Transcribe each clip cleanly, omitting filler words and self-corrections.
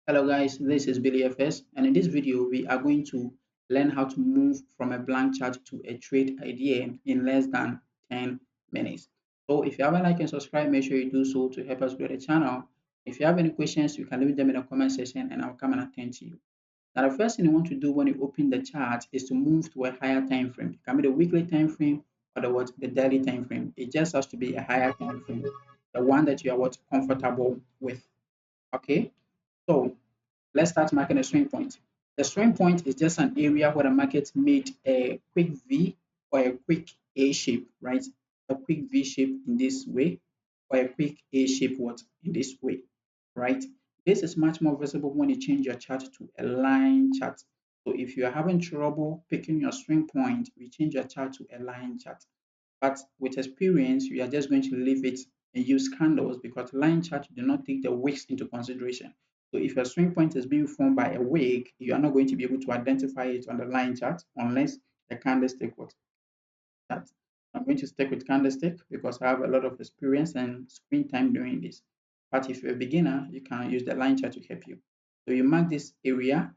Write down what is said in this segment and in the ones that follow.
Hello guys, this is Billy FS, and in this video we are going to learn how to move from a blank chart to a trade idea in less than 10 minutes. So if you haven't liked and subscribed, make sure you do so to help us grow the channel. If you have any questions, you can leave them in the comment section and I'll come and attend to you. Now the first thing you want to do when you open the chart is to move to a higher time frame. It can be the weekly time frame or the daily time frame. It just has to be a higher time frame, the one that you are comfortable with. Okay, so let's start marking a swing point. The swing point is just an area where the market made a quick V or a quick A shape, right? A quick V shape in this way or a quick A shape what in this way, right? This is much more visible when you change your chart to a line chart. So if you are having trouble picking your swing point, we change your chart to a line chart. But with experience, you are just going to leave it and use candles because line chart do not take the wicks into consideration. So if your swing point is being formed by a wick, you are not going to be able to identify it on the line chart unless the candlestick was that. I'm going to stick with candlestick because I have a lot of experience and screen time doing this. But if you're a beginner, you can use the line chart to help you. So you mark this area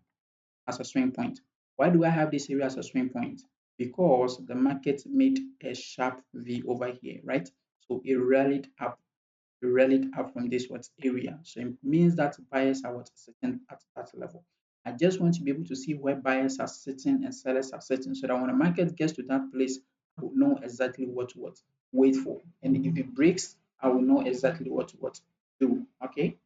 as a swing point. Why do I have this area as a swing point? Because the market made a sharp V over here, right? So it rallied up from this what area. So it means that buyers are sitting at that level. I just want to be able to see where buyers are sitting and sellers are sitting so that when the market gets to that place, I will know exactly what wait for. And if it breaks, I will know exactly what do. Okay.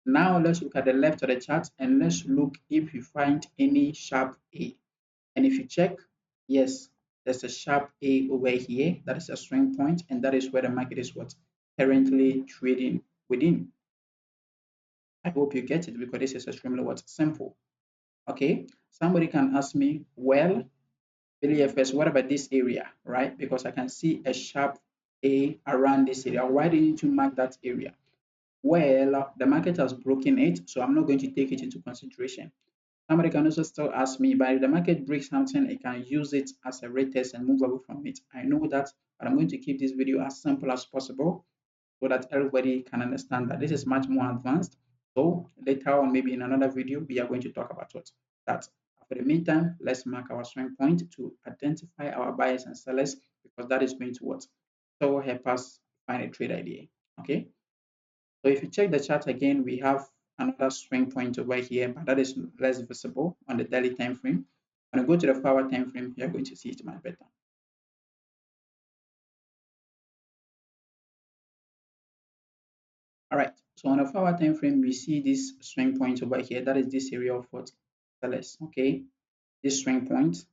Now let's look at the left of the chart and let's look if you find any sharp A. And if you check, yes, there's a sharp A over here. That is a swing point, and that is where the market is currently trading within. I hope you get it because this is extremely simple. Okay. Somebody can ask me, well, Billy FS, what about this area, right? Because I can see a sharp A around this area. Why didn't you mark that area? Well, the market has broken it, so I'm not going to take it into consideration. Somebody can also still ask me, but if the market breaks something, I can use it as a retest and move away from it. I know that, but I'm going to keep this video as simple as possible so that everybody can understand that this is much more advanced. So later on, maybe in another video, we are going to talk about what that. For the meantime, let's mark our swing point to identify our buyers and sellers because that is going to so help us find a trade idea. Okay. So if you check the chart again, we have another swing point over here, but that is less visible on the daily time frame. When I go to the 4-hour time frame, you're going to see it much better. All right. So on the 4-hour time frame, we see this swing point over here. That is this area of what sellers. Okay, this swing point,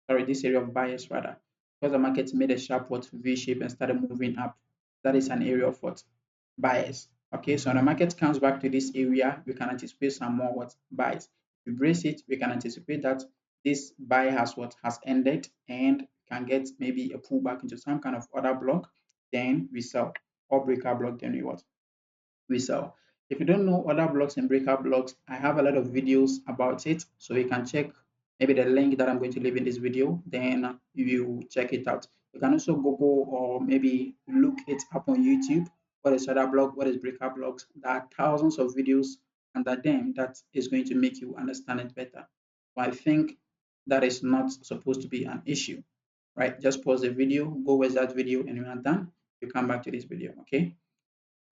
sorry, this area of buyers rather, because the market made a sharp V shape and started moving up. That is an area of buyers. Okay, so when the market comes back to this area, we can anticipate some more buys. If we brace it, we can anticipate that this buy has ended and can get maybe a pullback into some kind of other block, then we sell, or breakout block, then we sell. If you don't know other blocks and breakout blocks, I have a lot of videos about it, so you can check maybe the link that I'm going to leave in this video, then you check it out. You can also Google or maybe look it up on YouTube. What is other block? What is breakout blocks? There are thousands of videos under them that is going to make you understand it better. But I think that is not supposed to be an issue, right? Just pause the video, go watch that video, and when you're done, you come back to this video, okay?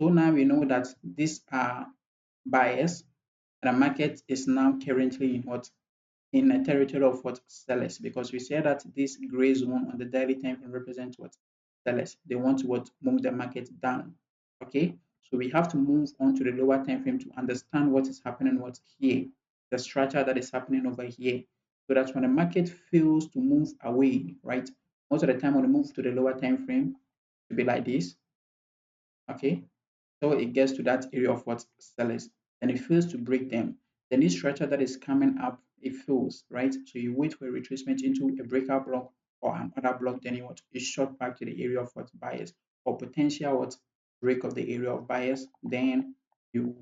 So now we know that these are buyers and the market is now currently in a territory of sellers, because we say that this gray zone on the daily time frame represents sellers. They want to move the market down. Okay, so we have to move on to the lower time frame to understand what is happening here, the structure that is happening over here, so that when the market fails to move away, right, most of the time when we move to the lower time frame, to be like this. Okay, so it gets to that area of sellers, and it fails to break them. Then this structure that is coming up, it fails, right? So you wait for a retracement into a breakout block or another block, then you short back to the area of buyers or potential break of the area of buyers, then you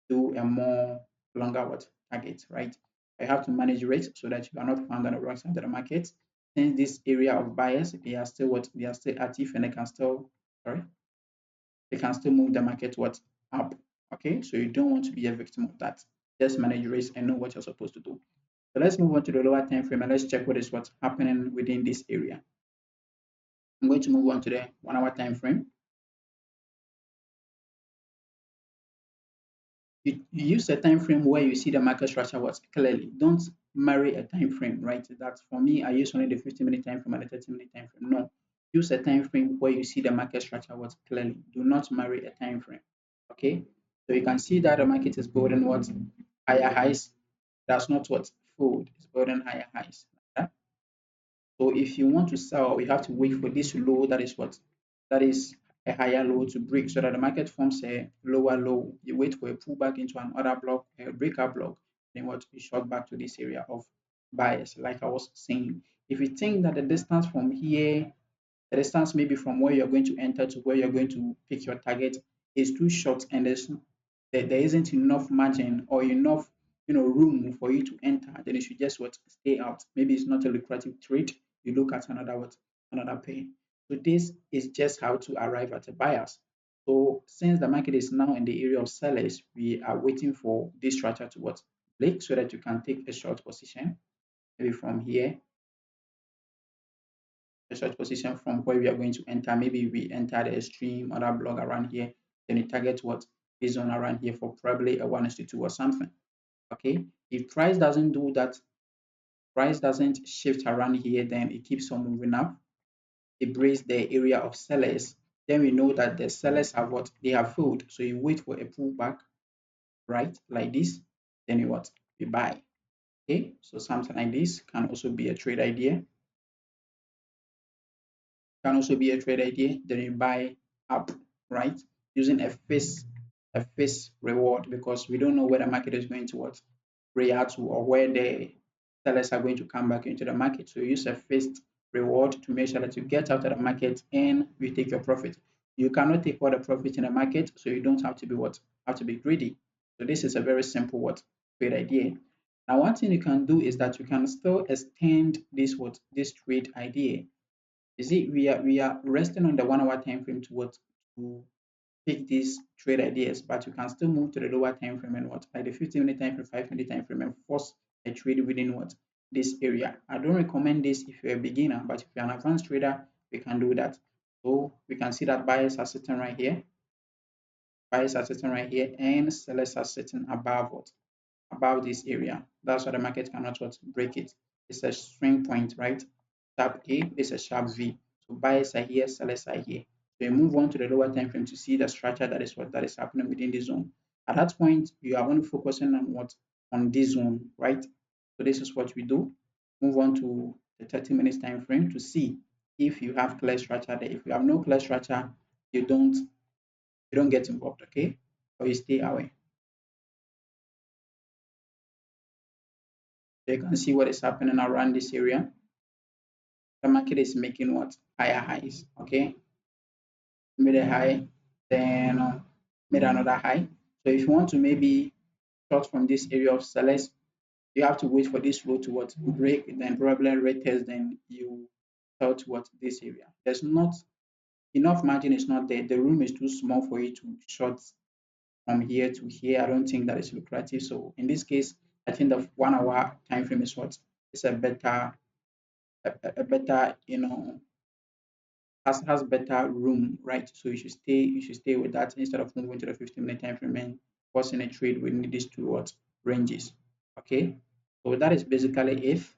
do a more longer target, right? You have to manage risk so that you are not found on the wrong side of the market. Since this area of buyers, they are still they are still active and they can still, sorry, they can still move the market up. Okay, so you don't want to be a victim of that. just manage risk and know what you're supposed to do. So let's move on to the lower time frame and let's check what is what's happening within this area. I'm going to move on to the 1 hour time frame. You use a time frame where you see the market structure was clearly. Don't marry a time frame, right? That's for me. I use only the 15-minute time frame and the 30-minute time frame. No, use a time frame where you see the market structure was clearly. Do not marry a time frame. Okay, so you can see that the market is building what higher highs. That's not what food is building higher highs. Like that. So if you want to sell, you have to wait for this low. That is what that is a higher low to break so that the market forms a lower low. You wait for a pullback into another block, a breakout block, then what you shot back to this area of bias. Like I was saying, if you think that the distance from here, the distance maybe from where you're going to enter to where you're going to pick your target is too short and there isn't enough margin or enough room for you to enter, then you should just what stay out. Maybe it's not a lucrative trade. You look at another pair. So this is just how to arrive at a bias. So since the market is now in the area of sellers, we are waiting for this structure to what break so that you can take a short position, maybe from here, a short position from where we are going to enter. Maybe we enter the extreme other block around here, then you target what this zone around here for probably a 1:2 or something. Okay, if price doesn't do that, price doesn't shift around here, then it keeps on moving up. It breaks the area of sellers. Then we know that the sellers have what they have filled. So you wait for a pullback, right? Like this, then you what you buy. Okay, so something like this can also be a trade idea. Can also be a trade idea. Then you buy up, right? Using a fixed reward because we don't know where the market is going to what react to or where the sellers are going to come back into the market. So you use a fixed reward to make sure that you get out of the market and you take your profit. You cannot take all the profit in the market, so you don't have to be what have to be greedy. So this is a very simple what trade idea. Now, one thing you can do is that you can still extend this trade idea. You see, we are resting on the 1 hour time frame to pick these trade ideas, but you can still move to the lower time frame and what like the 15-minute time frame, 5-minute time frame, and force a trade within what this area. I don't recommend this if you're a beginner, but if you're an advanced trader, we can do that. So we can see that buyers are sitting right here, and sellers are sitting above what above this area. That's why the market cannot what break it. It's a swing point, right? Sharp A, this is a sharp V. So buyers are here, sellers are here. So you move on to the lower time frame to see the structure that is happening within the zone. At that point, you are only focusing on what on this zone, right? So this is what we do. Move on to the 30 minutes time frame to see if you have clear structure there. If you have no clear structure, you don't get involved, okay? Or you stay away. So you can see what is happening around this area. The market is making what higher highs, okay? Made a high, then made another high. So if you want to maybe short from this area of sellers, you have to wait for this low to what break, then probably retest, then you sell to what this area. There's not enough margin is not there. The room is too small for you to short from here to here. I don't think that is lucrative. So in this case, I think the 1 hour time frame is what is a better has better room, right? So you should stay with that instead of moving to the 15-minute time frame and forcing a trade within these two what ranges. Okay. So that is basically if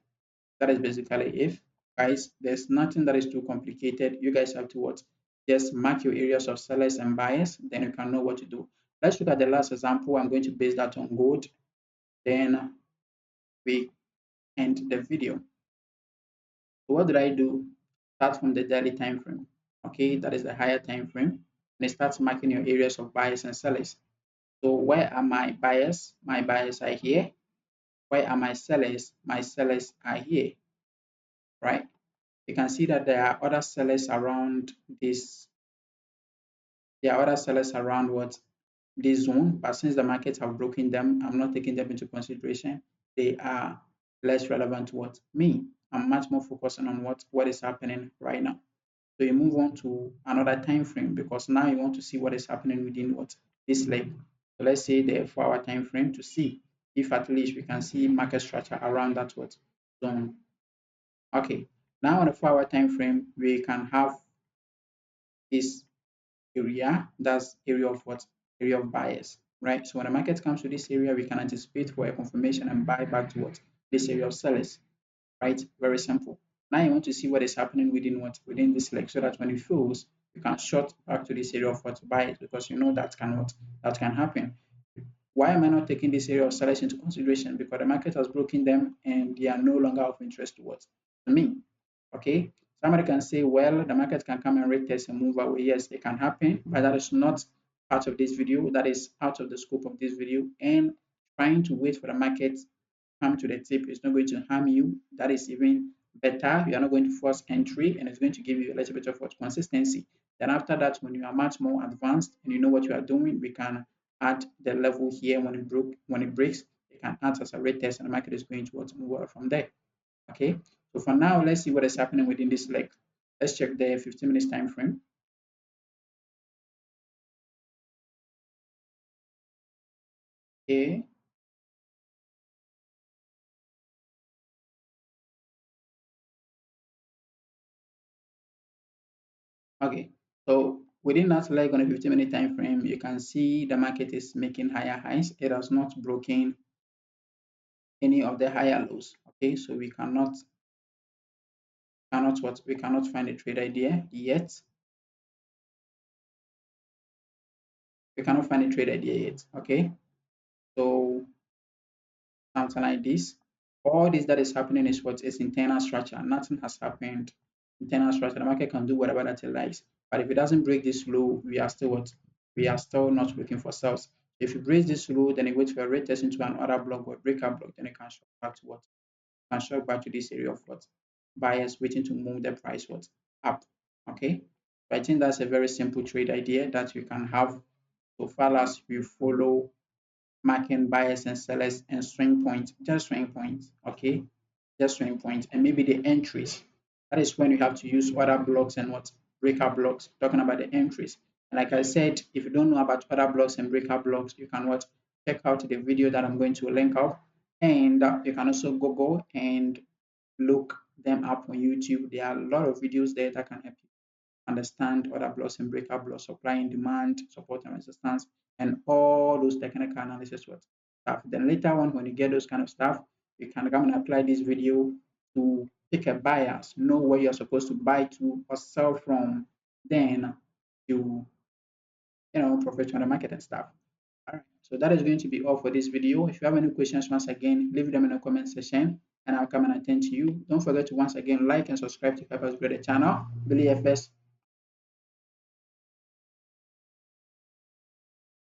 guys, there's nothing that is too complicated. You guys have to what just mark your areas of sellers and buyers, then you can know what to do. Let's look at the last example. I'm going to base that on gold, then we end the video. So what did I do? Start from the daily time frame. Okay, that is the higher time frame. And it starts marking your areas of buyers and sellers. So where are my buyers? My buyers are here. Where are my sellers? My sellers are here, right? You can see that there are other sellers around this. There are other sellers around what this zone, but since the markets have broken them, I'm not taking them into consideration. They are less relevant to what me. I'm much more focusing on what is happening right now. So you move on to another time frame because now you want to see what is happening within what this leg. So let's say the 4 hour time frame to see if at least we can see market structure around that what zone. Okay, now on the 4 hour time frame, we can have this area, that's area of what? Area of buyers, right? So when the market comes to this area, we can anticipate for a confirmation and buy back to what? This area of sellers, right? Very simple. Now you want to see what is happening within what? Within this leg, so that when it fills, you can short back to this area of what? Buyers, because you know that can what? That can happen. Why am I not taking this area of sellers into consideration? Because the market has broken them and they are no longer of interest to what? To me. Okay. Somebody can say, well, the market can come and retest and move away. Yes, it can happen, but that is not part of this video. That is out of the scope of this video. And trying to wait for the market to come to the tip is not going to harm you. That is even better. You are not going to force entry, and it's going to give you a little bit of what consistency. Then after that, when you are much more advanced and you know what you are doing, we can add the level here when it breaks. It can act as a retest, and the market is going to move out from there. Okay, so for now, let's see what is happening within this leg. Let's check the 15 minutes time frame. Okay, okay. So within that leg on a 15-minute time frame, you can see the market is making higher highs. It has not broken any of the higher lows. Okay, so we cannot find a trade idea yet. We cannot find a trade idea yet. Okay, so something like this. All this that is happening is what is internal structure. Nothing has happened. Internal structure. The market can do whatever that it likes. But if it doesn't break this low, we are still what? We are still not looking for sales. If it breaks this low, then it waits for a retest into another block or breakout block, then it can show back to what? Can show back to this area of what? Buyers waiting to move the price what? Up. Okay. So I think that's a very simple trade idea that you can have so far as you follow marking buyers and sellers and swing points, just swing points, okay? Just swing points, and maybe the entries. That is when you have to use other blocks and what breakout blocks, talking about the entries. And like I said, if you don't know about other blocks and breakout blocks, you can what check out the video that I'm going to link up, and you can also Google and look them up on YouTube. There are a lot of videos there that can help you understand order blocks and breakout blocks, supply and demand, support and resistance, and all those technical analysis what stuff. Then later on, when you get those kind of stuff, you can come and apply this video to pick a bias, know where you're supposed to buy to or sell from. Then you profit on the market and stuff. All right. So that is going to be all for this video. If you have any questions, once again, leave them in the comment section and I'll come and attend to you. Don't forget to once again like and subscribe to help us grow the channel. Billy FS